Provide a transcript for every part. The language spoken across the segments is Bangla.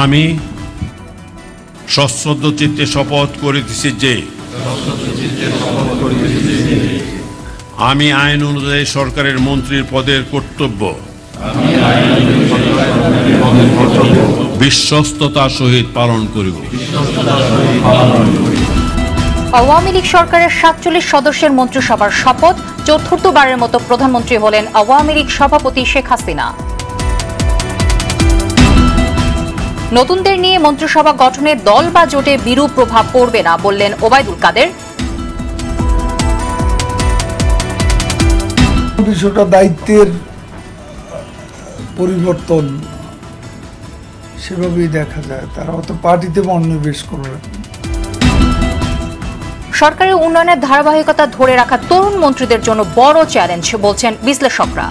আমি সশ্রদ্ধ চিত্তে শপথ করিতেছি যে আমি আইন অনুযায়ী সরকারের মন্ত্রীর পদের কর্তব্য বিশ্বস্ততার সহিত পালন করিব। আওয়ামী লীগ সরকারের ৪৭ সদস্যের মন্ত্রিসভার শপথ, চতুর্থবারের মতো প্রধানমন্ত্রী হলেন আওয়ামী লীগ সভাপতি শেখ হাসিনা। নতুনদের নিয়ে মন্ত্রিসভা গঠনে দল বা জোটে বিরূপ প্রভাব পড়বে না বললেন ওবায়দুল কাদের। বিষয়টা দায়িত্বের পরিবর্তন সেভাবেই দেখা যায়, তারা হয়তো পার্টিতে মনোনিবেশ করবে। সরকারের উন্নয়নের ধারাবাহিকতা ধরে রাখা তরুণ মন্ত্রীদের জন্য বড় চ্যালেঞ্জ বলছেন বিশ্লেষকরা।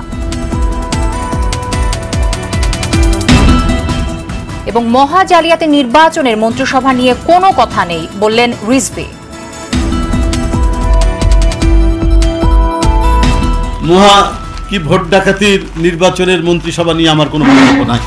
এবং মহা জালিয়াতি নির্বাচনের মন্ত্রিসভা নিয়ে কোনো কথা নেই বললেন রিজভী। মহা কি ভোট ডাকাতির নির্বাচনের মন্ত্রিসভা নিয়ে আমার কোনো বক্তব্য নাই।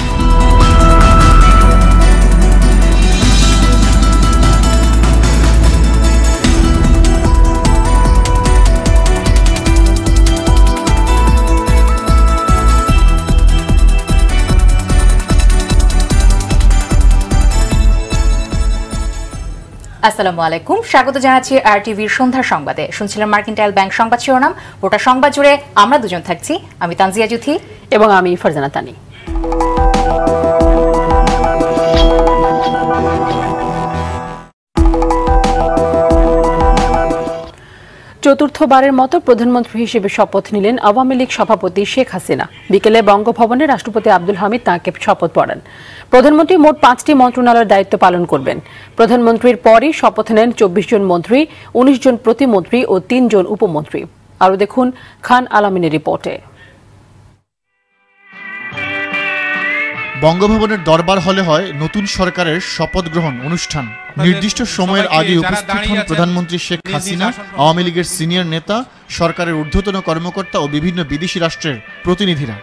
আসসালামু আলাইকুম, স্বাগত জানাচ্ছি RTVর সন্ধ্যার সংবাদে। শুনছিলেন মার্কেন্টাইল ব্যাংক সংবাদ শিরোনাম। গোটা সংবাদ জুড়ে আমরা দুজন থাকছি, আমি তানজিয়া জুথি এবং আমি ফারজানা তানি। চতুর্থবারের মতো প্রধানমন্ত্রী হিসেবে শপথ নিলেন আওয়ামী লীগ সভাপতি শেখ হাসিনা। বিকেলে বঙ্গভবনে রাষ্ট্রপতি আব্দুল হামিদ তাঁকে শপথ পড়ান। প্রধানমন্ত্রী মোট 5টি মন্ত্রণালয়ের দায়িত্ব পালন করবেন। প্রধানমন্ত্রীর পরই শপথ নেন 24 জন মন্ত্রী, 19 জন প্রতিমন্ত্রী ও 3 জন উপমন্ত্রী। আরও দেখুন খান আলামিনের রিপোর্টে। বঙ্গভবনের দরবার হলে হয় নতুন সরকারের শপথ গ্রহণ অনুষ্ঠান। নির্দিষ্ট সময়ের আগে উপস্থিত হন প্রধানমন্ত্রী শেখ হাসিনা, আওয়ামী লীগের সিনিয়র নেতা, সরকারের ঊর্ধ্বতন কর্মকর্তা ও বিভিন্ন বিদেশি রাষ্ট্রের প্রতিনিধিরা।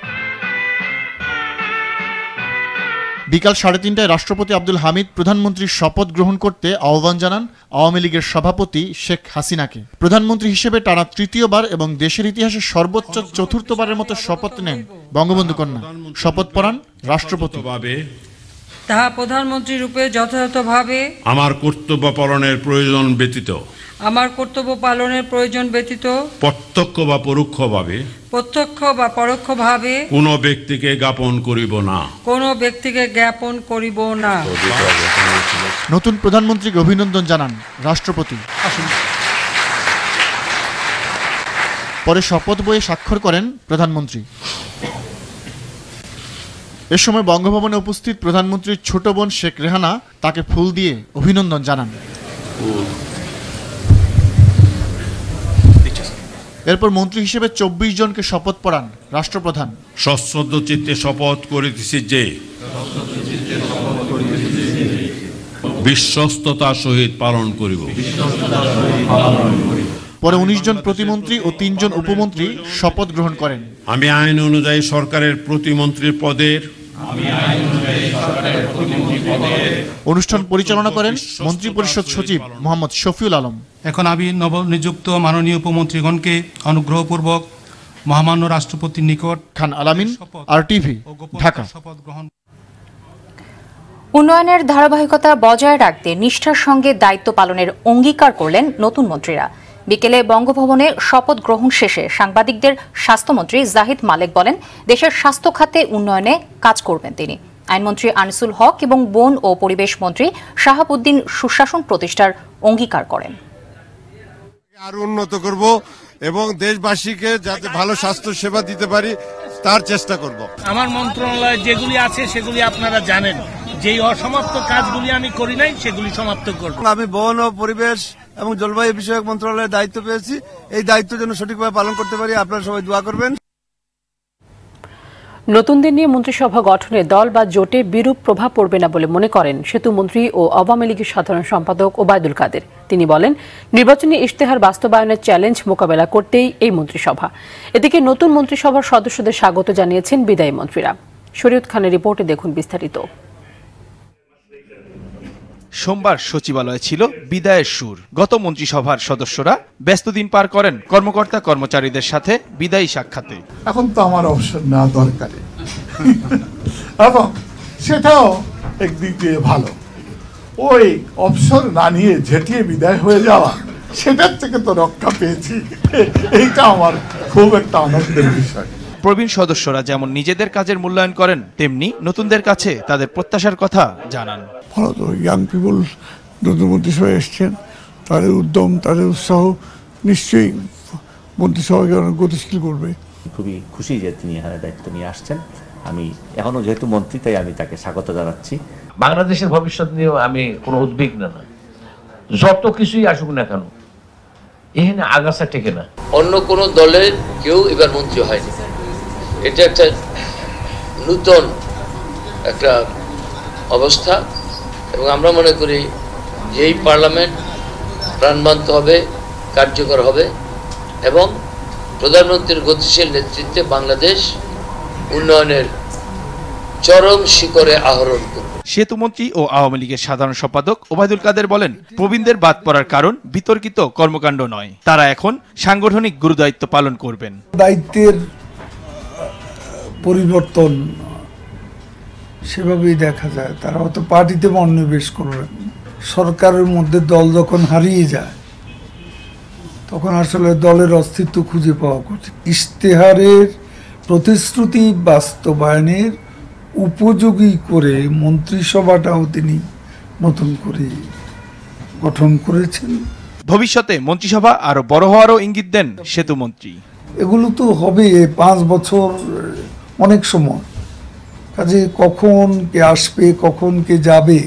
বিকাল 3:30টায় রাষ্ট্রপতি আব্দুল হামিদ প্রধানমন্ত্রীর শপথ গ্রহণ করতে আহ্বান জানান আওয়ামী লীগের সভাপতি শেখ হাসিনাকে। প্রধানমন্ত্রী হিসেবে টানা তৃতীয়বার এবং দেশের ইতিহাসে সর্বোচ্চ চতুর্থবারের মতো শপথ নেন বঙ্গবন্ধু কন্যা। শপথ পড়ান রাষ্ট্রপতি। তাহা প্রধানমন্ত্রী রূপে যথাযথভাবে আমার কর্তব্য পালনের প্রয়োজন ব্যতীত প্রত্যক্ষ বা পরোক্ষভাবে কোনো ব্যক্তিকে জ্ঞাপন করিব না। নতুন প্রধানমন্ত্রীকে অভিনন্দন জানান রাষ্ট্রপতি। পরে শপথ বইয়ে স্বাক্ষর করেন প্রধানমন্ত্রী। এ সময় বঙ্গভবনে উপস্থিত প্রধানমন্ত্রীর ছোট বোন শেখ রেহানা তাকে ফুল দিয়ে অভিনন্দন জানান। এরপর মন্ত্রী হিসেবে 24 জনকে শপথ পড়ান রাষ্ট্রপ্রধান। সশ্রদ্ধ চিত্তে শপথ করিতেছি যে বিশ্বস্ততার সহিত পালন করিব। পরে 19 জন প্রতিমন্ত্রী ও 3 জন উপমন্ত্রী শপথ গ্রহণ করেন। আমি আইন অনুযায়ী সরকারের প্রতিমন্ত্রীর পদের অনুষ্ঠান পরিচালনা করেন মন্ত্রিপরিষদ সচিব মোহাম্মদ শফিউল আলম। এখন আমি নবনিযুক্ত মাননীয় উপমন্ত্রীগণকে অনুগ্রহপূর্বক মহামান্য রাষ্ট্রপতির নিকট। খান আলামিন, RTV, ঢাকা। উন্নয়নের ধারাবাহিকতা বজায় রাখতে নিষ্ঠার সঙ্গে দায়িত্ব পালনের অঙ্গীকার করলেন নতুন মন্ত্রীরা। বিকেলে বঙ্গভবনে শপথ গ্রহণ শেষে সাংবাদিকদের স্বাস্থ্যমন্ত্রী জাহিদ মালেক বলেন, দেশের স্বাস্থ্য খাতে উন্নয়নে কাজ করবেন তিনি। আইনমন্ত্রী আনিসুল হক এবং বন ও পরিবেশ মন্ত্রী শাহাবুদ্দিন সুশাসন প্রতিষ্ঠার অঙ্গীকার করেন। আরো উন্নত করব এবং দেশবাসীকে যাতে ভালো স্বাস্থ্য সেবা দিতে পারি তার চেষ্টা করব। আমার মন্ত্রণালয়ে যেগুলি আছে সেগুলি আপনারা জানেন, যেই অসমাপ্ত কাজগুলি আমি করি নাই সেগুলি সমাপ্ত করব। আমি বন ও পরিবেশ এবং জলবায়ু বিষয়ক মন্ত্রণালয়ের দায়িত্ব পেয়েছি, এই দায়িত্ব যেন সঠিকভাবে পালন করতে পারি, আপনারা সবাই দোয়া করবেন। নতুনদের নিয়ে মন্ত্রিসভা গঠনে দল বা জোটে বিরূপ প্রভাব পড়বে না বলে মনে করেন সেতুমন্ত্রী ও আওয়ামী লীগের সাধারণ সম্পাদক ওবায়দুল কাদের। তিনি বলেন, নির্বাচনী ইশতেহার বাস্তবায়নের চ্যালেঞ্জ মোকাবেলা করতেই এই মন্ত্রিসভা। এদিকে নতুন মন্ত্রিসভার সদস্যদের স্বাগত জানিয়েছেন বিদায়ী মন্ত্রীরা। শরীয়ত খানের রিপোর্টে দেখুন বিস্তারিত। সোমবার সচিবালয়ে ছিল বিদায়ের সুর। গত মন্ত্রিসভার সদস্যরা ব্যস্ত দিন পার করেন কর্মকর্তা কর্মচারীদের সাথে বিদায়ী সাক্ষাতে। এখন তো আমার অবসর নেওয়া দরকারি এবং সেটাও একদিক দিয়ে ভালো। ওই অবসর না নিয়ে ঝেঁটিয়ে বিদায় হয়ে যাওয়া, সেটার থেকে তো রক্ষা পেয়েছি, এইটা আমার খুব একটা আনন্দের বিষয়। প্রবীণ সদস্যরা যেমন নিজেদের কাজের মূল্যায়ন করেন, তেমনি নতুনদের কাছে তাদের প্রত্যাশার কথা জানান। ফলত ইয়াং পিপল নতুন মন্ত্রিসভায় এসছেন, তাদের উদ্যম, তাদের উৎসাহ নিশ্চয়ই মন্ত্রিসভাকে অনেক গতিশীল করবে। খুবই খুশি যে তিনি এখানে দায়িত্ব নিয়ে আসছেন। আমি এখনো যেহেতু মন্ত্রী, তাই আমি তাকে স্বাগত জানাচ্ছি। বাংলাদেশের ভবিষ্যৎ নিয়েও আমি কোনো উদ্বিগ্ন না, যত কিছুই আসুক না কেন এখানে আগাছা টেকে না। অন্য কোন দলের কেউ এবার মন্ত্রী হয়নি, এটা একটা নূতন একটা অবস্থা এবং আমরা মনে করি যে এই পার্লামেন্ট প্রাণবন্ত হবে, কার্যকর হবে এবং প্রধানমন্ত্রীর গতিশীল নেতৃত্বে বাংলাদেশ উন্নয়নের চরম শিখরে আরোহণ করবে। সেতুমন্ত্রী ও আওয়ামী লীগের সাধারণ সম্পাদক ওবায়দুল কাদের বলেন, প্রবীণদের বাদ পড়ার কারণ বিতর্কিত কর্মকাণ্ড নয়, তারা এখন সাংগঠনিক গুরুদায়িত্ব পালন করবেন। দায়িত্বের পরিবর্তন সেভাবেই দেখা যায়, তারা হয়তো পার্টিতে মনোনিবেশ করবেন। সরকারের মধ্যে দল যখন হারিয়ে যায় তখন আসলে দলের অস্তিত্ব খুঁজে পাওয়া কঠিন। ইশতেহারের প্রতিশ্রুতি বাস্তবায়নের উপযোগী করে মন্ত্রিসভাটাও তিনি নতুন করে গঠন করেছেন। ভবিষ্যতে মন্ত্রিসভা আরো বড় হওয়ারও ইঙ্গিত দেন সেতুমন্ত্রী। এগুলো তো হবে 5 বছর, অনেক সময়, কাজে কখন কে আসবে, কখন কে যাবে,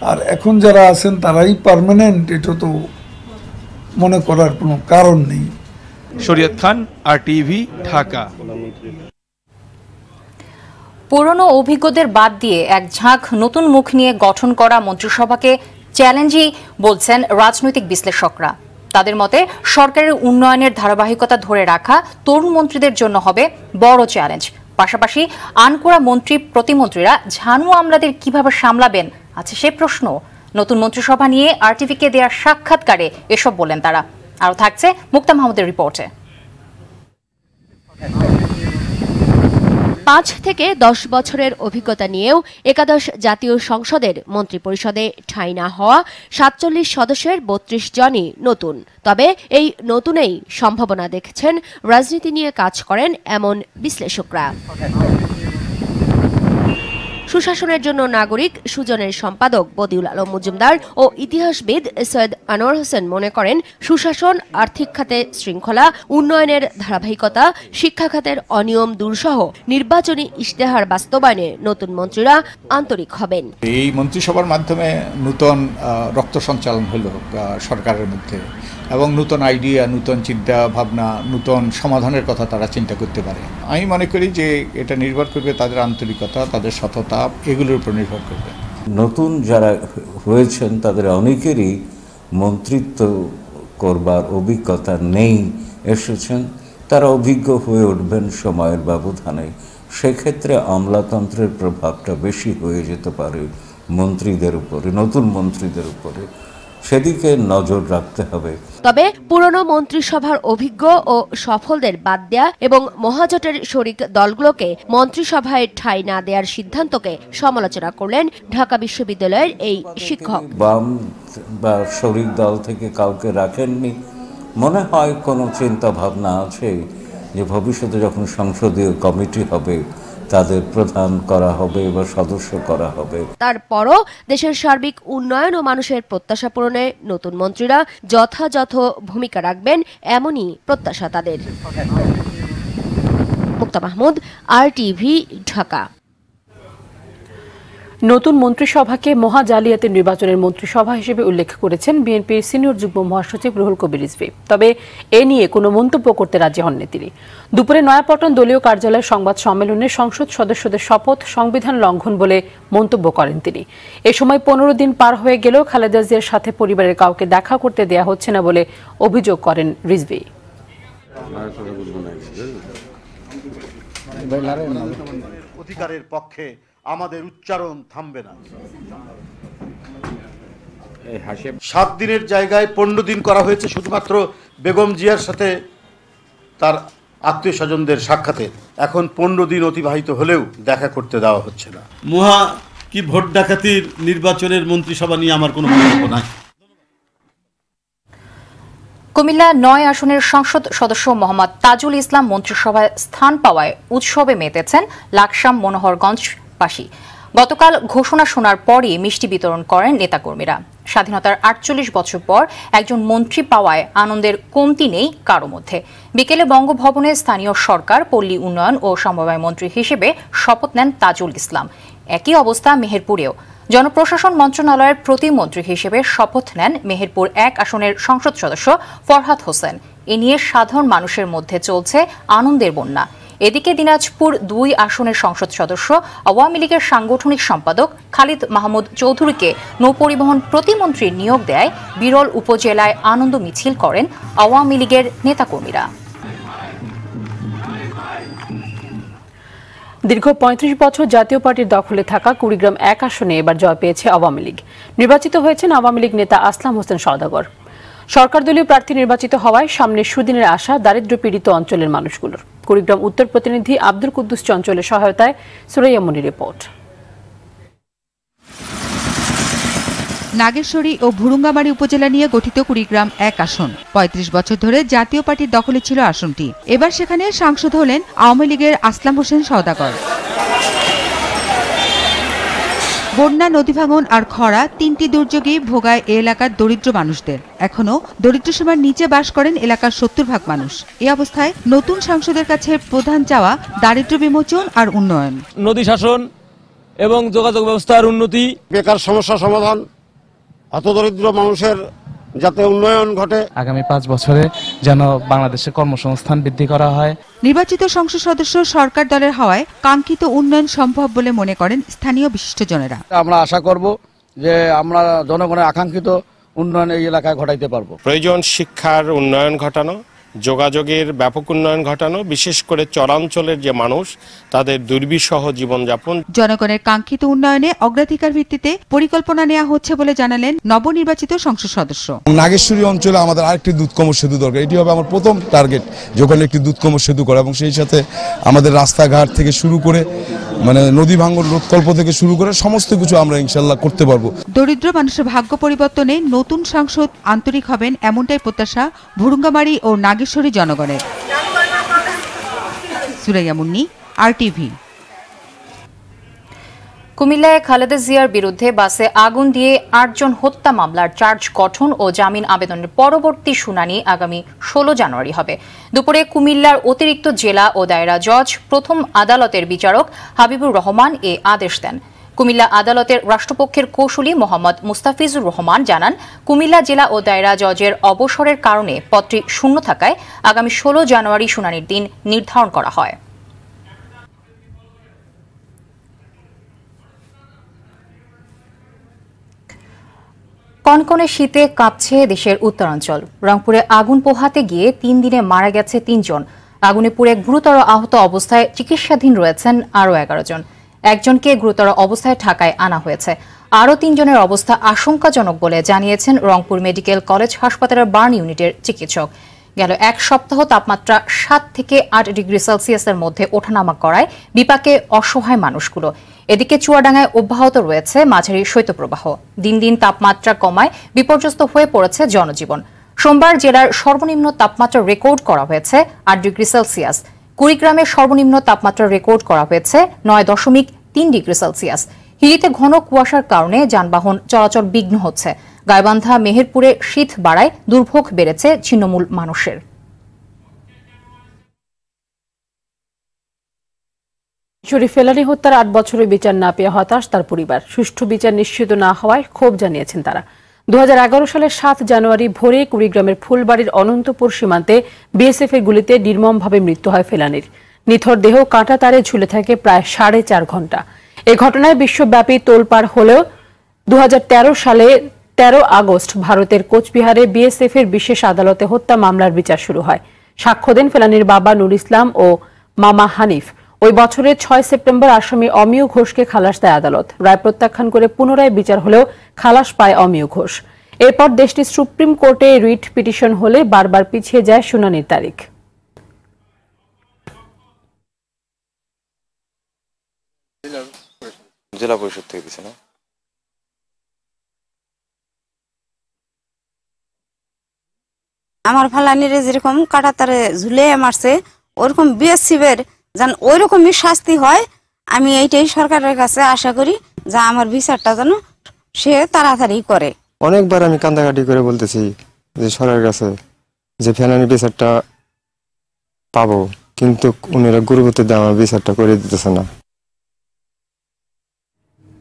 আর এখন যারা আছেন তারাই পার্মানেন্ট, এটা তো মনে করার কোনো কারণ নেই। শরীয়ত খান, RTV, ঢাকা। পুরনো অভিজ্ঞদের বাদ দিয়ে এক ঝাঁক নতুন মুখ নিয়ে গঠন করা মন্ত্রিসভাকে চ্যালেঞ্জই বলছেন রাজনৈতিক বিশ্লেষকরা। তাদের মতে সরকারের উন্নয়নের ধারাবাহিকতা ধরে রাখা তরুণ মন্ত্রীদের জন্য হবে বড় চ্যালেঞ্জ। পাশাপাশি আনকোড়া মন্ত্রী প্রতিমন্ত্রীরা ঝানু আমলাদের কিভাবে সামলাবেন আছে সে প্রশ্ন। নতুন মন্ত্রিসভা নিয়ে RTVকে দেওয়া সাক্ষাৎকারে এসব বলেন তারা। আরও থাকছে মুক্তা মাহমুদের রিপোর্টে। 5 থেকে 10 বছরের অভিজ্ঞতা নিয়েও একাদশ জাতীয় সংসদের মন্ত্রিপরিষদে ঠাঁই না হওয়া 47 সদস্যের 32 জনই নতুন। তবে এই নতুনেই সম্ভাবনা দেখছেন রাজনীতি নিয়ে কাজ করেন এমন বিশ্লেষকরা। সুশাসনের জন্য নাগরিক সুজনের সম্পাদক বদিউল আলম মজুমদার ও ইতিহাসবিদ সৈয়দ আনোয়ার হোসেন মনে করেন, সুশাসন, আর্থিক খাতে শৃঙ্খলা, উন্নয়নের ধারাবাহিকতা, শিক্ষা খাতের অনিয়ম দূরসহ নির্বাচনী ইশতেহার বাস্তবায়নে নতুন মন্ত্রীরা আন্তরিক হবেন। এই মন্ত্রিসভার মাধ্যমে নূতন রক্ত সঞ্চালন হলো সরকারের মধ্যে এবং নতুন আইডিয়া, নতুন চিন্তা ভাবনা, নতুন সমাধানের কথা তারা চিন্তা করতে পারে। আমি মনে করি যে এটা নির্ভর করবে তাদের আন্তরিকতা, তাদের সততা, এগুলোর উপর নির্ভর করবে। নতুন যারা হয়েছেন তাদের অনেকেরই মন্ত্রিত্ব করবার অভিজ্ঞতা নেই, এসেছেন, তারা অভিজ্ঞ হয়ে উঠবেন সময়ের ব্যবধানে। সেক্ষেত্রে আমলাতন্ত্রের প্রভাবটা বেশি হয়ে যেতে পারে মন্ত্রীদের উপরে, নতুন মন্ত্রীদের উপরে। সেদিকে নজর রাখতে হবে। তবে পুরনো মন্ত্রিসভার অভিজ্ঞ ও সফলদের বাদ দেয়া এবং মহাজোটের শরিক দলগুলোকে মন্ত্রিসভায় ঠাঁই না দেওয়ার সিদ্ধান্তকে সমালোচনা করলেন ঢাকা বিশ্ববিদ্যালয়ের এই শিক্ষক। বাম বা শরিক দল থেকে কাউকে রাখেননি, মনে হয় কোনো চিন্তা ভাবনা আছে যে ভবিষ্যতে যখন সংসদীয় কমিটি হবে তাদের প্রধান করা হবে বা সদস্য করা হবে। তারপরও দেশের সার্বিক উন্নয়ন ও মানুষের প্রত্যাশা পূরণে নতুন মন্ত্রীরা যথাযথ ভূমিকা রাখবেন, এমনই প্রত্যাশা তাদের। মুক্তা মাহমুদ, RTV, ঢাকা। নতুন মন্ত্রিসভাকে মহা জালিয়াতির নির্বাচনের মন্ত্রিসভা হিসেবে উল্লেখ করেছেন বিএনপির সিনিয়র যুগ্ম মহাসচিব রুহুল কবির রিজভী। তবে এ নিয়ে কোনো মন্তব্য করতে রাজি হননি তিনি। দুপুরে নয়াপল্টন দলীয় কার্যালয়ের সংবাদ সম্মেলনে সংসদ সদস্যদের শপথ সংবিধান লঙ্ঘন বলে মন্তব্য করেন তিনি। এ সময় 15 দিন পার হয়ে গেলেও খালেদা জিয়ার সাথে পরিবারের কাউকে দেখা করতে দেয়া হচ্ছে না বলে অভিযোগ করেন রিজভী। অধিকারের পক্ষে আমাদের উচ্চারণ থামবে না। 7 দিনের জায়গায় 15 দিন করা হয়েছে শুধুমাত্র বেগম জিয়ার সাথে তার আত্মীয় স্বজনদের সাক্ষাতে। এখন 15 দিন অতিবাহিত হলেও দেখা করতে দেওয়া হচ্ছে না। মুহা কি ভোট ডাকাতির নির্বাচনের মন্ত্রিসভা নিয়ে আমার কোনো মন্তব্য নাই। কুমিল্লা 9 আসনের সংসদ সদস্য মোহাম্মদ তাজুল ইসলাম মন্ত্রিসভায় স্থান পাওয়ায় উৎসবে মেতেছেন লাকসাম মনোহরগঞ্জবাসী। গতকাল ঘোষণা শোনার পরই মিষ্টি বিতরণ করেন নেতাকর্মীরা। স্বাধীনতার 48 বছর পর একজন মন্ত্রী পাওয়ায় আনন্দের কমতি নেই কারো মধ্যে। বিকেলে বঙ্গভবনে স্থানীয় সরকার, পল্লী উন্নয়ন ও সমবায় মন্ত্রী হিসেবে শপথ নেন তাজুল ইসলাম। একই অবস্থা মেহেরপুরেও। জনপ্রশাসন মন্ত্রণালয়ের প্রতিমন্ত্রী হিসেবে শপথ নেন মেহেরপুর 1 আসনের সংসদ সদস্য ফরহাদ হোসেন। এ নিয়ে সাধারণ মানুষের মধ্যে চলছে আনন্দের বন্যা। এদিকে দিনাজপুর 2 আসনের সংসদ সদস্য আওয়ামী লীগের সাংগঠনিক সম্পাদক খালিদ মাহমুদ চৌধুরীকে নৌপরিবহন প্রতিমন্ত্রী নিয়োগ দেয় বিরল উপজেলায় আনন্দ মিছিল করেন আওয়ামী লীগের নেতাকর্মীরা। দীর্ঘ 35 বছর জাতীয় পার্টির দখলে থাকা কুড়িগ্রাম 1 আসনে এবার জয় পেয়েছে আওয়ামী লীগ। নির্বাচিত হয়েছেন আওয়ামী লীগ নেতা আসলাম হোসেন সওদাগর। সরকার দলীয় প্রার্থী নির্বাচিত হওয়ায় সামনে সুদিনের আশা দারিদ্র্য পীড়িত অঞ্চলের মানুষগুলোর। কুড়িগ্রাম উত্তর প্রতিনিধি আব্দুল কুদ্দুস চঞ্চলের সহায়তায় সুরাইয়া মনির রিপোর্ট। নাগেশ্বরী ও ভুরুঙ্গামারী উপজেলা নিয়ে গঠিত কুড়িগ্রাম 1 আসন 35 বছর ধরে জাতীয় পার্টির দখলে ছিল আসনটি। এবার সেখানে সাংসদ হলেন আওয়ামী লীগের আসলাম হোসেন সওদাগর। বন্যা, নদী ভাঙন আর খরা 3টি দুর্যোগেই ভোগায় এ এলাকার দরিদ্র মানুষদের। এখনো দরিদ্র সীমার নিচে বাস করেন এলাকার 70% মানুষ। এই অবস্থায় নতুন সাংসদের কাছে প্রধান চাওয়া দারিদ্র্য বিমোচন আর উন্নয়ন। নদী শাসন এবং যোগাযোগ ব্যবস্থার উন্নতি, বেকার সমস্যা সমাধান, হতদরিদ্র মানুষের যাতে উন্নয়ন ঘটে। আগামী 5 বছরে যেন বাংলাদেশের কর্মসংস্থান বৃদ্ধি করা হয়। নির্বাচিত সংসদ সদস্য সরকার দলের হওয়ায় কাঙ্ক্ষিত উন্নয়ন সম্ভব বলে মনে করেন স্থানীয় বিশিষ্টজনেরা। আমরা আশা করব যে আমরা জনগণের আকাঙ্ক্ষিত উন্নয়ন এই এলাকায় ঘটাইতে পারবো। প্রয়োজন শিক্ষার উন্নয়ন ঘটানো, যোগাযোগের ব্যাপক উন্নয়ন ঘটানো, বিশেষ করে চরাঞ্চলের যে মানুষ তাদের দুর্বিষহ জীবনযাপন। জনগণের কাঙ্ক্ষিত উন্নয়নে অগ্রাধিকার ভিত্তিতে পরিকল্পনা নেওয়া হচ্ছে বলে জানালেন নবনির্বাচিত সংসদ সদস্য। নাগেশ্বরী অঞ্চলে আমাদের আরেকটি দুধকম সেতু দরকার। এটি হবে আমার প্রথম টার্গেট, যখন একটি দুধকম সেতু করা এবং সেই সাথে আমাদের রাস্তাঘাট থেকে শুরু করে নদী ভাঙন রোধকল্প থেকে শুরু করে সমস্ত কিছু আমরা ইনশাল্লাহ করতে পারবো। দরিদ্র মানুষের ভাগ্য পরিবর্তনে নতুন সাংসদ আন্তরিক হবেন এমনটাই প্রত্যাশা ভুরুঙ্গামারী ও নাগেশ্বরী জনগণের। সুরাইয়া মুন্নি, RTV। কুমিল্লায় খালেদা জিয়ার বিরুদ্ধে বাসে আগুন দিয়ে 8 জন হত্যা মামলার চার্জ গঠন ও জামিন আবেদনের পরবর্তী শুনানি আগামী 16 জানুয়ারি হবে। দুপুরে কুমিল্লার অতিরিক্ত জেলা ও দায়রা জজ প্রথম আদালতের বিচারক হাবিবুর রহমান এ আদেশ দেন। কুমিল্লা আদালতের রাষ্ট্রপক্ষের কৌঁসুলি মোহাম্মদ মুস্তাফিজুর রহমান জানান, কুমিল্লা জেলা ও দায়রা জজের অবসরের কারণে পদটি শূন্য থাকায় আগামী 16 জানুয়ারি শুনানির দিন নির্ধারণ করা হয়। কনকনে শীতে কাঁপছে দেশের উত্তরাঞ্চল। রংপুরে আগুন পোহাতে গিয়ে 3 দিনে মারা গেছে 3 জন। আগুনে পুড়ে গুরুতর আহত অবস্থায় চিকিৎসাধীন রয়েছেন আরও 11 জন। একজনকে গুরুতর অবস্থায় ঢাকায় আনা হয়েছে। আরও 3 জনের অবস্থা আশঙ্কাজনক বলে জানিয়েছেন রংপুর মেডিকেল কলেজ হাসপাতালের বার্ন ইউনিটের চিকিৎসক। গেল 1 সপ্তাহ তাপমাত্রা 7 থেকে 8 ডিগ্রি সেলসিয়াসের মধ্যে ওঠানামা করায় বিপাকে অসহায় মানুষগুলো। এদিকে চুয়াডাঙ্গায় অব্যাহত রয়েছে মাঝারি শৈত্যপ্রবাহ। দিন দিন তাপমাত্রা কমায় বিপর্যস্ত হয়ে পড়েছে জনজীবন। সোমবার জেলার সর্বনিম্ন তাপমাত্রা রেকর্ড করা হয়েছে 8 ডিগ্রি সেলসিয়াস। কুড়িগ্রামের সর্বনিম্ন তাপমাত্রা রেকর্ড করা হয়েছে 9.3 ডিগ্রি সেলসিয়াস। হিলিতে ঘন কুয়াশার কারণে যানবাহন চলাচল বিঘ্ন হচ্ছে। গাইবান্ধা, মেহেরপুরে শীত বাড়ায় দুর্ভোগ বেড়েছে ছিন্নমূল মানুষের। শরীফ ফেলানী হত্যার 8 বছরের বিচার না পেয়ে হতাশ তার পরিবার। সুষ্ঠু বিচার নিশ্চিত না হওয়ায় ক্ষোভ জানিয়েছেন তারা। 2011 সালের 7 জানুয়ারি ভোরে কুড়িগ্রামের ফুলবাড়ির অনন্তপুর সীমান্তে বিএসএফ এর গুলিতে নির্মমভাবে মৃত্যু হয় ফেলানীর। নিথর দেহ কাঁটা তারে ঝুলে থাকে প্রায় 4.5 ঘণ্টা। এই ঘটনায় বিশ্বব্যাপী তোলপাড় হলেও 2013 সালে 13 আগস্ট ভারতের কোচবিহারে বিএসএফ এর বিশেষ আদালতে হত্যা মামলার বিচার শুরু হয়। সাক্ষ্য দেন ফেলানীর বাবা নুর ইসলাম ও মামা হানিফ। ওই বছরের 6 সেপ্টেম্বর আসামি অমিয় ঘোষকে খালাস দেয় আদালত। রায় প্রত্যাখ্যান করে পুনরায় বিচার হলেও খালাস পায় অমিয় ঘোষ। এরপর দেশটির সুপ্রিম কোর্টে রিট পিটিশন হলে বারবার পিছিয়ে যায় শুনানির তারিখ। জেলা পরিষদ থেকে দিছে না? আমার ফালানিরে যেরকম কাটাতারে ঝুলে মারছে ওরকম বিএসসিবের যেন ওইরকমই শাস্তি হয়, আমি এইটাই সরকারের কাছে আশা করি যা আমার বিচারটা যেন সে তাড়াতাড়ি করে। অনেকবার আমি কান্দাকাটি করে বলতেছি যে সরকারের কাছে যে ফেলানি বিচারটা পাবো, কিন্তু উনারা গুরুত্ব দিয়ে আমার বিচারটা করে দিতেছে না।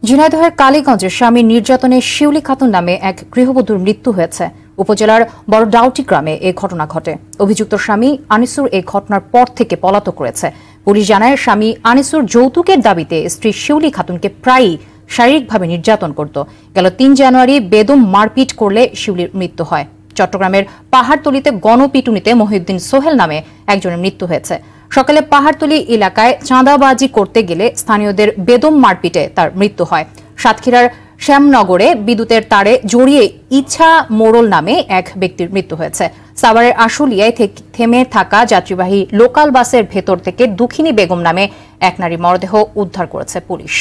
ঝিনাইদহের কালীগঞ্জে স্বামী নির্যাতনে শিউলি খাতুন নামে এক গৃহবধূর মৃত্যু হয়েছে। উপজেলার বড়ডাউটি গ্রামে এই ঘটনা ঘটে। অভিযুক্ত স্বামী আনিসুর এই ঘটনার পর থেকে পলাতক রয়েছে। পুলিশ জানায় স্বামী আনিসুর যৌতুকের দাবিতে স্ত্রী শিউলি খাতুনকে প্রায়ই শারীরিকভাবে নির্যাতন করত। গেল ৩ জানুয়ারি বেদম মারপিট করলে শিউলির মৃত্যু হয়। চট্টগ্রামের পাহাড়তলিতে গণপিটুনিতে মহিউদ্দিন সোহেল নামে একজনের মৃত্যু হয়েছে। সকালে পাহাড়তলি এলাকায় চাঁদাবাজি করতে গেলে স্থানীয়দের বেদম মারপিটে তার মৃত্যু হয়। সাতক্ষীরার শ্যামনগরে বিদ্যুতের তারে জড়িয়ে ইচ্ছা মোড়ল নামে এক ব্যক্তির মৃত্যু হয়েছে। সাভারের আশুলিয়ায় থেমে থাকা যাত্রীবাহী লোকাল বাসের ভেতর থেকে দুঃখিনী বেগম নামে এক নারী মরদেহ উদ্ধার করেছে পুলিশ।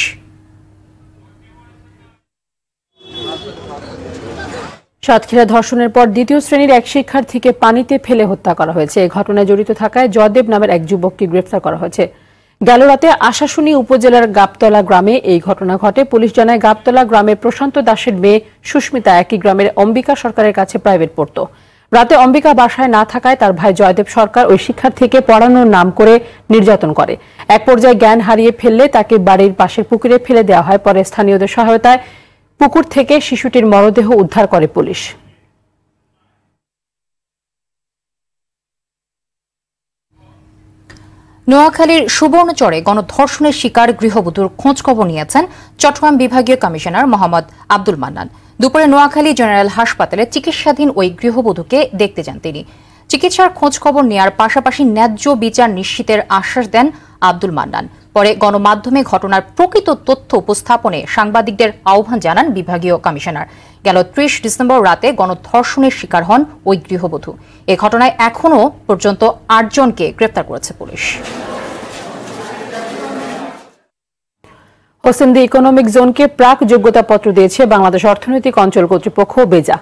সাতক্ষীরা ধর্ষণের পর দ্বিতীয় শ্রেণীর এক শিক্ষার্থীকে পানিতে ফেলে হত্যা করা হয়েছে। এই ঘটনায় জড়িত থাকায় জয়দেব নামের এক যুবককে গ্রেফতার করা হয়েছে। গেল রাতে আশাশুনি উপজেলার গাবতলা গ্রামে এই ঘটনা ঘটে। পুলিশ জানায় গাবতলা গ্রামের প্রশান্ত দাসের মেয়ে সুস্মিতা একই গ্রামের অম্বিকা সরকারের কাছে প্রাইভেট পড়ত। রাতে অম্বিকা বাসায় না থাকায় তার ভাই জয়দেব সরকার ওই শিক্ষার্থীকে পড়ানোর নাম করে নির্যাতন করে। এক পর্যায়ে জ্ঞান হারিয়ে ফেললে তাকে বাড়ির পাশের পুকুরে ফেলে দেওয়া হয়। পরে স্থানীয়দের সহায়তায় পুকুর থেকে শিশুটির মরদেহ উদ্ধার করে পুলিশ। নোয়াখালীর সুবর্ণচরে গণধর্ষণের শিকার গৃহবধূর খোঁজখবর নিয়েছেন চট্টগ্রাম বিভাগীয় কমিশনার মোহাম্মদ আব্দুল মান্নান। দুপুরে নোয়াখালী জেনারেল হাসপাতালে চিকিৎসাধীন ওই গৃহবধূকে দেখতে যান তিনি। চিকিৎসার খোঁজখবর নেওয়ার পাশাপাশি ন্যায্য বিচার নিশ্চিতের আশ্বাস দেন আব্দুল মান্নান। পরে গণমাধ্যমে ঘটনার প্রকৃত তথ্য উপস্থাপনে সাংবাদিকদের আহ্বান জানান বিভাগীয় কমিশনার। গেল ৩০ ডিসেম্বর রাতে গণধর্ষণের শিকার হন ওই গৃহবধূ। এ ঘটনায় এখনও পর্যন্ত ৮ জনকে গ্রেপ্তার করেছে পুলিশ। হোসেন্দি ইকোনমিক জোনকে প্রাক যোগ্যতাপত্র দিয়েছে বাংলাদেশ অর্থনৈতিক অঞ্চল কর্তৃপক্ষ বেজা।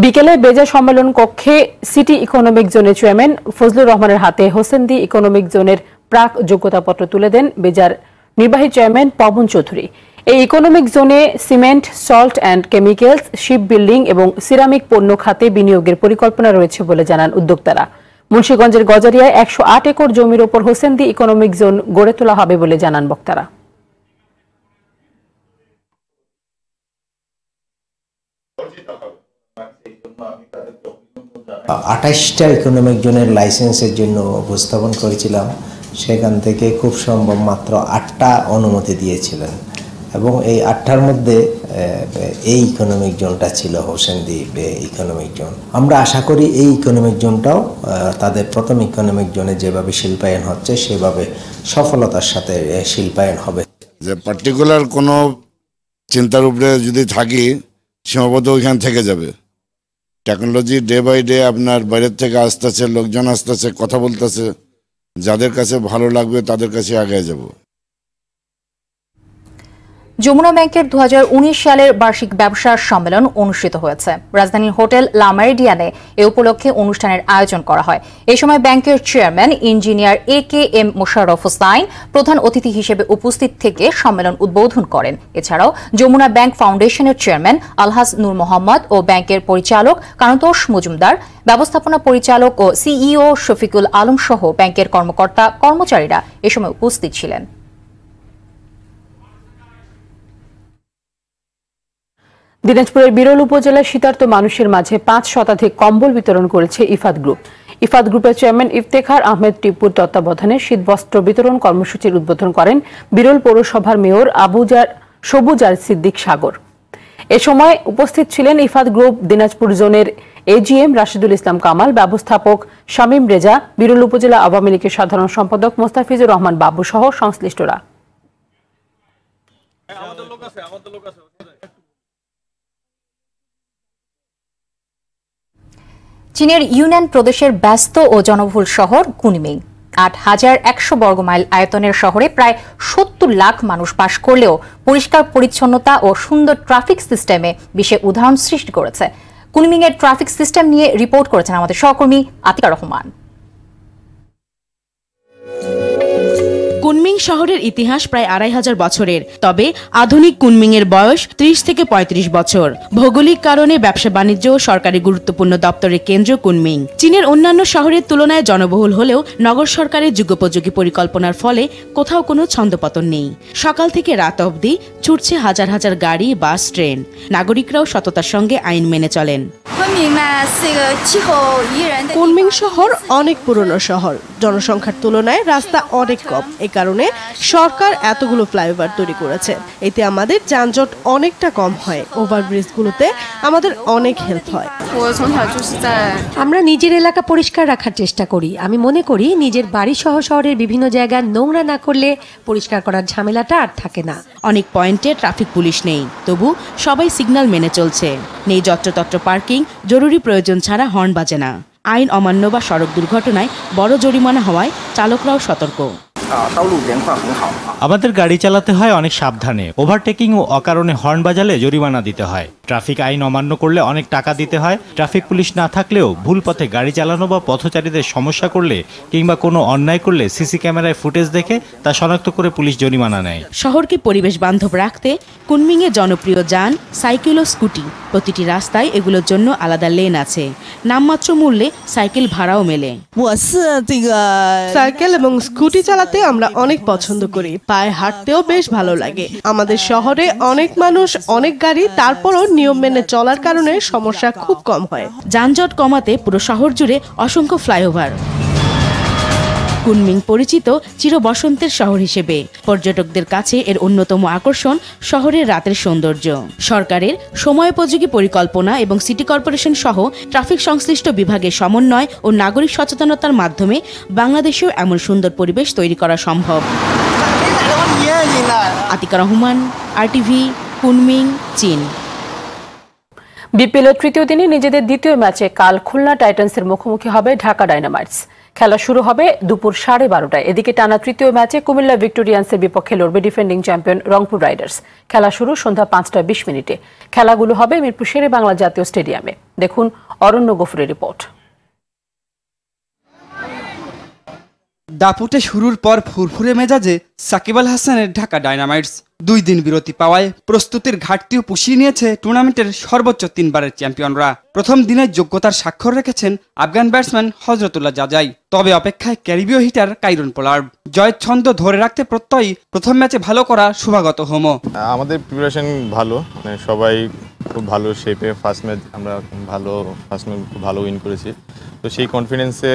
বিকেলে বেজা সম্মেলন কক্ষে সিটি ইকোনমিক জোনের চেয়ারম্যান ফজলুর রহমানের হাতে হোসেন্দি ইকোনমিক জোনের প্রাক যোগ্যতাপত্র তুলে দেন বেজার নির্বাহী চেয়ারম্যান পবন চৌধুরী। এই ইকোনমিক জোনে cement, salt and chemicals, ship building এবং সিরামিক পণ্য খাতে বিনিয়োগের পরিকল্পনা রয়েছে বলে জানান উদ্যোক্তারা। মুন্সিগঞ্জের গজারিয়ায় ১০৮ একর জমির ওপর হোসেন্দি ইকোনমিক জোন গড়ে তোলা হবে বলে জানান বক্তারা। ২৮টা ইকোনমিক জোনের লাইসেন্সের জন্য উপস্থাপন করেছিলাম। সেখান থেকে খুব সম্ভব মাত্র 8টা অনুমতি দিয়েছিলেন এবং এই 8টার মধ্যে এই ইকোনমিক জোনটা ছিল হোসেন্দি ইকোনমিক জোন। আমরা আশা করি এই ইকোনমিক জোনটাও তাদের প্রথম ইকোনমিক জোনে যেভাবে শিল্পায়ন হচ্ছে সেভাবে সফলতার সাথে শিল্পায়ন হবে। যে পার্টিকুলার কোনো চিন্তার উপরে যদি থাকি সীমাবদ্ধ ওইখান থেকে যাবে। টেকনোলজি ডে বাই ডে আপনার বাইরের থেকে আসতেছে, লোকজন আসতেছে, কথা বলতেছে, যাদের কাছে ভালো লাগবে তাদের কাছে আগে যাব। যমুনা ব্যাংকের ২০১৯ সালের বার্ষিক ব্যবসা সম্মেলন অনুষ্ঠিত হয়েছে। রাজধানীর হোটেল লা মেরিডিয়ানে এ উপলক্ষে অনুষ্ঠানের আয়োজন করা হয়। এই সময় ব্যাংকের chairman engineer AKM Mosharraf Hossain প্রধান অতিথি হিসেবে উপস্থিত থেকে সম্মেলন উদ্বোধন করেন। এছাড়াও যমুনা ব্যাংক ফাউন্ডেশনের চেয়ারম্যান আলহাজ নূর মোহাম্মদ ও ব্যাংকের পরিচালক কানতোষ মজুমদার, ব্যবস্থাপনা পরিচালক ও সিইও শফিকুল আলম সহ ব্যাংকের কর্মকর্তা কর্মচারীরা এ সময় উপস্থিত ছিলেন। দিনাজপুরের বিরল উপজেলার শীতার্ত মানুষের মাঝে ৫ শতাধিক কম্বল বিতরণ করেছে ইফাদ গ্রুপ। ইফাদ গ্রুপের চেয়ারম্যান ইফতেখার আহমেদ টিপুর তত্ত্বাবধানে শীতবস্ত্র বিতরণ কর্মসূচির উদ্বোধন করেন বিরল পৌরসভার মেয়র সবুজার সিদ্দিক সাগর। এ সময় উপস্থিত ছিলেন ইফাদ গ্রুপ দিনাজপুর জোনের AGM রাশিদুল ইসলাম কামাল, ব্যবস্থাপক শামীম রেজা, বিরল উপজেলা আওয়ামী লীগের সাধারণ সম্পাদক মোস্তাফিজুর রহমান বাবু সহ সংশ্লিষ্টরা। চীনের ইউনান প্রদেশের ব্যস্ত ও জনবহুল শহর কুনমিং ৮,১০০ বর্গমাইল আয়তনের শহরে প্রায় ৭০ লাখ মানুষ বাস করলেও পরিষ্কার পরিচ্ছন্নতা ও সুন্দর ট্রাফিক সিস্টেমে বিশ্বে উদাহরণ সৃষ্টি করেছে। কুনমিং এর ট্রাফিক সিস্টেম নিয়ে রিপোর্ট করেছেন আমাদের সহকর্মী আতিকা রহমান। কুনমিং শহরের ইতিহাস প্রায় ২৫০০ বছরের, তবে আধুনিক কুনমিং এর বয়স ৩০ থেকে ৩৫ বছর। ভৌগোলিক কারণে ব্যবসা বাণিজ্য ও সরকারি গুরুত্বপূর্ণ দপ্তরের কেন্দ্র কুনমিং। চীনের অন্যান্য শহরের তুলনায় জনবহুল হলেও নগর সরকারের যুগোপযোগী পরিকল্পনার ফলে কোথাও কোনো ছন্দপতন নেই। সকাল থেকে রাত অবধি ছুটছে হাজার হাজার গাড়ি, বাস, ট্রেন। নাগরিকরাও সততার সঙ্গে আইন মেনে চলেন। কুনমিং শহর অনেক পুরনো শহর, জনসংখ্যার তুলনায় রাস্তা অনেক কম। এ কারণে সরকার এতগুলো ফ্লাইওভার তৈরি করেছে। এতে আমাদের যানজট অনেকটা কম হয়। ওভারব্রিজগুলোতে আমাদের অনেক হেল্প হয়। আমরা নিজের এলাকা পরিষ্কার রাখার চেষ্টা করি। আমি মনে করি নিজের বাড়ি সহ শহরের বিভিন্ন জায়গা নোংরা না করলে পরিষ্কার করার ঝামেলাটা আর থাকে না। অনেক পয়েন্টে ট্রাফিক পুলিশ নেই, তবু সবাই সিগন্যাল মেনে চলছে। নেই যত্রতত্র পার্কিং, জরুরি প্রয়োজন ছাড়া হর্ন বাজে না। আইন অমান্য বা সড়ক দুর্ঘটনায় বড় জরিমানা হওয়ায় চালকরাও সতর্ক। আমাদের গাড়ি চালাতে হয় অনেক সাবধানে। ওভারটেকিং ও অকারণে হর্ন বাজালে জরিমানা দিতে হয়। ট্রাফিক আইন অমান্য করলে অনেক টাকা দিতে হয়। ট্রাফিক পুলিশ না থাকলেও ভুল পথে গাড়ি চালানো বা পথচারীদের সমস্যা করলে কিংবা কোনো অন্যায় করলে সিসি ক্যামেরায় ফুটেজ দেখে তা শনাক্ত করে পুলিশ জরিমানা নেয়। শহরকে পরিবেশ বান্ধব রাখতে কুনমিংয়ে জনপ্রিয় যান, সাইকেল ও স্কুটি। প্রতিটি রাস্তায় এগুলোর জন্য আলাদা লেন আছে। নামমাত্র মূল্যে সাইকেল ভাড়াও মেলে। সাইকেল এবং স্কুটি চালাতে আমরা অনেক পছন্দ করি। পায়ে হাঁটতেও বেশ ভালো লাগে। আমাদের শহরে অনেক মানুষ, অনেক গাড়ি, তারপরও নিয়ম মেনে চলার কারণে সমস্যা খুব কম হয়। যানজট কমাতে পুরো শহর জুড়ে অসংখ্য ফ্লাইওভার। কুনমিং পরিচিত চির বসন্তের শহর হিসেবে। পর্যটকদের কাছে এর অন্যতম আকর্ষণ শহরের রাতের সৌন্দর্য। সরকারের সময়োপযোগী পরিকল্পনা এবং সিটি কর্পোরেশন সহ ট্রাফিক সংশ্লিষ্ট বিভাগের সমন্বয় ও নাগরিক সচেতনতার মাধ্যমে বাংলাদেশেও এমন সুন্দর পরিবেশ তৈরি করা সম্ভব। আতিকা রহমান, RTV, কুনমিং, চীন। বিপিএলের তৃতীয় দিনে নিজেদের দ্বিতীয় ম্যাচে কাল খুলনা টাইটান্সের মুখোমুখি হবে ঢাকা ডায়নামাইটস। খেলা শুরু হবে দুপুর 12:30টায়। এদিকে টানা তৃতীয় ম্যাচে কুমিল্লা ভিক্টোরিয়ান্সের বিপক্ষে লড়বে ডিফেন্ডিং চ্যাম্পিয়ন রংপুর রাইডার্স। খেলা শুরু সন্ধ্যা 5:20। খেলাগুলো হবে মিরপুর শেরে বাংলা জাতীয় স্টেডিয়ামে। দেখুন অরণ্য গফুরের রিপোর্ট। দাপুটে শুরুর পর ফুরফুরে মেজাজে সাকিব আল হাসানের ঢাকা ডায়নামাইটস। 2 দিন বিরতি পাওয়ায় প্রস্তুতির ঘাটতিও পুষিয়ে নিয়েছে টুর্নামেন্টের সর্বোচ্চ 3বারের চ্যাম্পিয়নরা। প্রথম দিনে যোগ্যতার স্বাক্ষর রেখেছেন আফগান ব্যাটসম্যান হজরতুল্লাহ জাজাই। তবে অপেক্ষায় ক্যারিবীয় হিটার কাইরন পোলার্ড। জয়ের ছন্দ ধরে রাখতে প্রত্যয়ী প্রথম ম্যাচে ভালো করা শুভাগত হোম। আমাদের প্রিপারেশন ভালো, সবাই খুব ভালো শেপে। ফার্স্ট ম্যাচ আমরা খুব ভালো উইন করেছি, তো সেই কনফিডেন্সে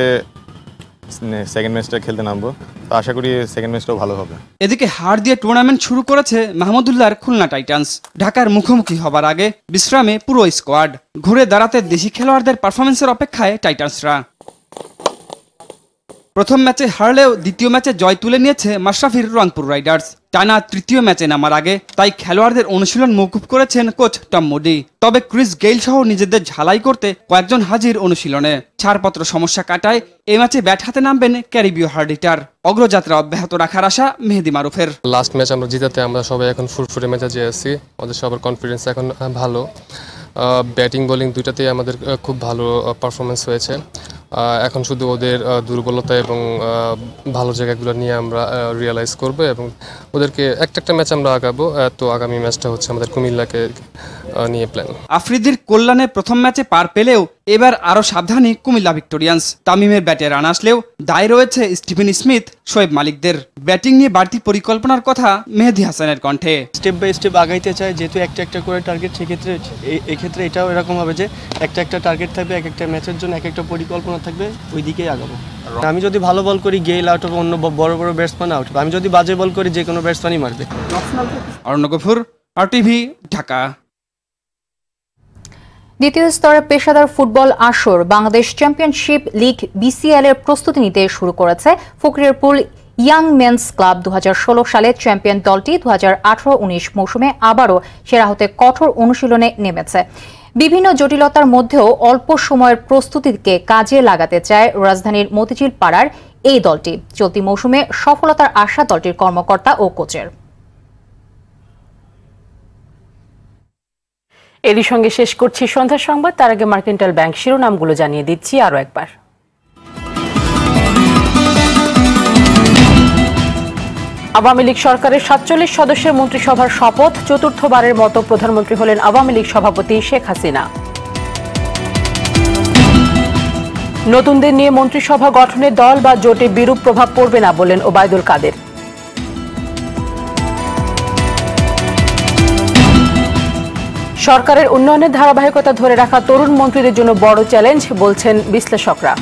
সেকেন্ড ম্যাচটা খেলতে নামবো। তো আশা করি সেকেন্ড ম্যাচটাও ভালো হবে। এদিকে হার দিয়ে টুর্নামেন্ট শুরু করেছে মাহমুদুল্লাহর খুলনা টাইটান্স। ঢাকার মুখোমুখি হবার আগে বিশ্রামে পুরো স্কোয়াড। ঘুরে দাঁড়াতে দেশি খেলোয়াড়দের পারফরমেন্সের অপেক্ষায় টাইটান্সরা। প্রথম ম্যাচে হারলেও দ্বিতীয় ম্যাচে জয় তুলে নিয়েছে মাশরাফির রংপুর রাইডার্স। টানা তৃতীয় ম্যাচে নামার আগে তাই খেলোয়াড়দের অনুশীলন মওকুফ করেছেন কোচ টম মুডি। তবে ক্রিস গেইল সহ নিজেদের ঝালাই করতে কয়েকজন হাজির অনুশীলনে। ছাড়পত্র সমস্যা কাটায় এই ম্যাচে ব্যাট হাতে নামবেন ক্যারিবীয় হার্ড হিটার। অগ্রযাত্রা অব্যাহত রাখার আশা মেহেদি মারুফের। লাস্ট ম্যাচ আমরা জিতাতে আমরা সবাই এখন ফুরফুরে মেজাজে আছি। আমাদের সবার কনফিডেন্স এখন ভালো। ব্যাটিং বোলিং দুইটাতেই আমাদের খুব ভালো পারফরমেন্স হয়েছে। এখন শুধু ওদের দুর্বলতা এবং ভালো জায়গাগুলো নিয়ে আমরা রিয়েলাইজ করব এবং ওদেরকে একটা ম্যাচ আমরা আগাবো। তো আগামী ম্যাচটা হচ্ছে আমাদের কুমিল্লাকে নিয়ে প্ল্যান। আফ্রিদির কল্যাণে প্রথম ম্যাচে পার পেলেও এবার আরো সাবধানী কুমিল্লা ভিক্টোরিয়ান্স। তামিমের ব্যাটে রান আসলেও দায় রয়েছে স্টিভেন স্মিথ, শোয়েব মালিকদের। ব্যাটিং নিয়ে বাড়তি পরিকল্পনার কথা মেহেদি হাসানের কণ্ঠে। স্টেপ বাই স্টেপ আগাইতে চায়, যেহেতু একটা করে টার্গেট, সেক্ষেত্রে এক্ষেত্রে এটাও এরকম হবে যে একটা টার্গেট থাকবে, একটা ম্যাচের জন্য একটা পরিকল্পনা থাকবে, ওই দিকেই আগাবো। আমি যদি ভালো বল করি গেইল আউট হবে, অন্য বড় ব্যাটসম্যান আউট হবে। আমি যদি বাজে বল করি যে কোনো ব্যাটসম্যানই মারবে। অরণ্য গফুর, RTV, ঢাকা। দ্বিতীয় স্তরে পেশাদার ফুটবল আসর বাংলাদেশ চ্যাম্পিয়নশিপ লিগ BCL এর প্রস্তুতি নিতে শুরু করেছে ফকিরেরপুল ইয়াং মেন্স ক্লাব। 2016 সালে চ্যাম্পিয়ন দলটি 2018-19 মৌসুমে আবারও সেরা হতে কঠোর অনুশীলনে নেমেছে। বিভিন্ন জটিলতার মধ্যেও অল্প সময়ের প্রস্তুতিকে কাজে লাগাতে চায় রাজধানীর মতিঝিল পাড়ার এই দলটি। চলতি মৌসুমে সফলতার আশা দলটির কর্মকর্তা ও কোচের। এরই সঙ্গে শেষ করছি সন্ধ্যার সংবাদ। তার আগে মার্কেন্টাইল ব্যাংক শিরোনামগুলো জানিয়ে দিচ্ছি আরও একবার। আওয়ামী লীগ সরকারের ৪৭ সদস্যের মন্ত্রিসভার শপথ। চতুর্থবারের মতো প্রধানমন্ত্রী হলেন আওয়ামী লীগ সভাপতি শেখ হাসিনা। নতুনদের নিয়ে মন্ত্রিসভা গঠনে দল বা জোটে বিরূপ প্রভাব পড়বে না বললেন ওবায়দুল কাদের। সরকারের উন্নয়নের ধারাবাহিকতা ধরে রাখা তরুণ মন্ত্রীদের জন্য বড় চ্যালেঞ্জ বলছেন বিশ্লেষকরা।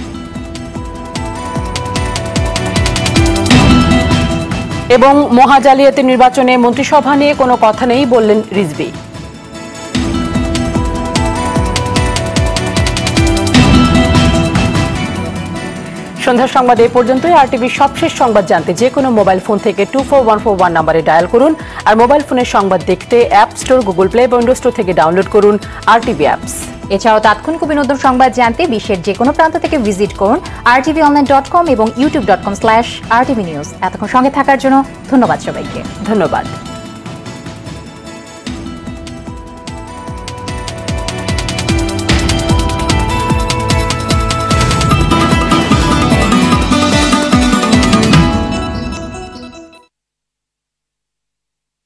এবং মহাজালিয়াতি নির্বাচনে মন্ত্রিসভা নিয়ে কোনো কথা নেই বললেন রিজভী। সন্ধ্যার সংবাদ এই পর্যন্তই। আরটিভির সবশেষ সংবাদ জানতে যে কোনো মোবাইল ফোন থেকে 24141 নম্বরে ডায়াল করুন। আর মোবাইল ফোনের সংবাদ দেখতে অ্যাপ স্টোর, গুগল প্লে বা উইন্ডো স্টোর থেকে ডাউনলোড করুন আরটিভি অ্যাপস। এছাড়াও তাৎক্ষণিক বিনোদন সংবাদ জানতে বিশ্বের যে কোনো প্রান্ত থেকে ভিজিট করুন rtvonline.com এবং youtube.com/rtvnews। এতক্ষণ সঙ্গে থাকার জন্য ধন্যবাদ সবাইকে। ধন্যবাদ।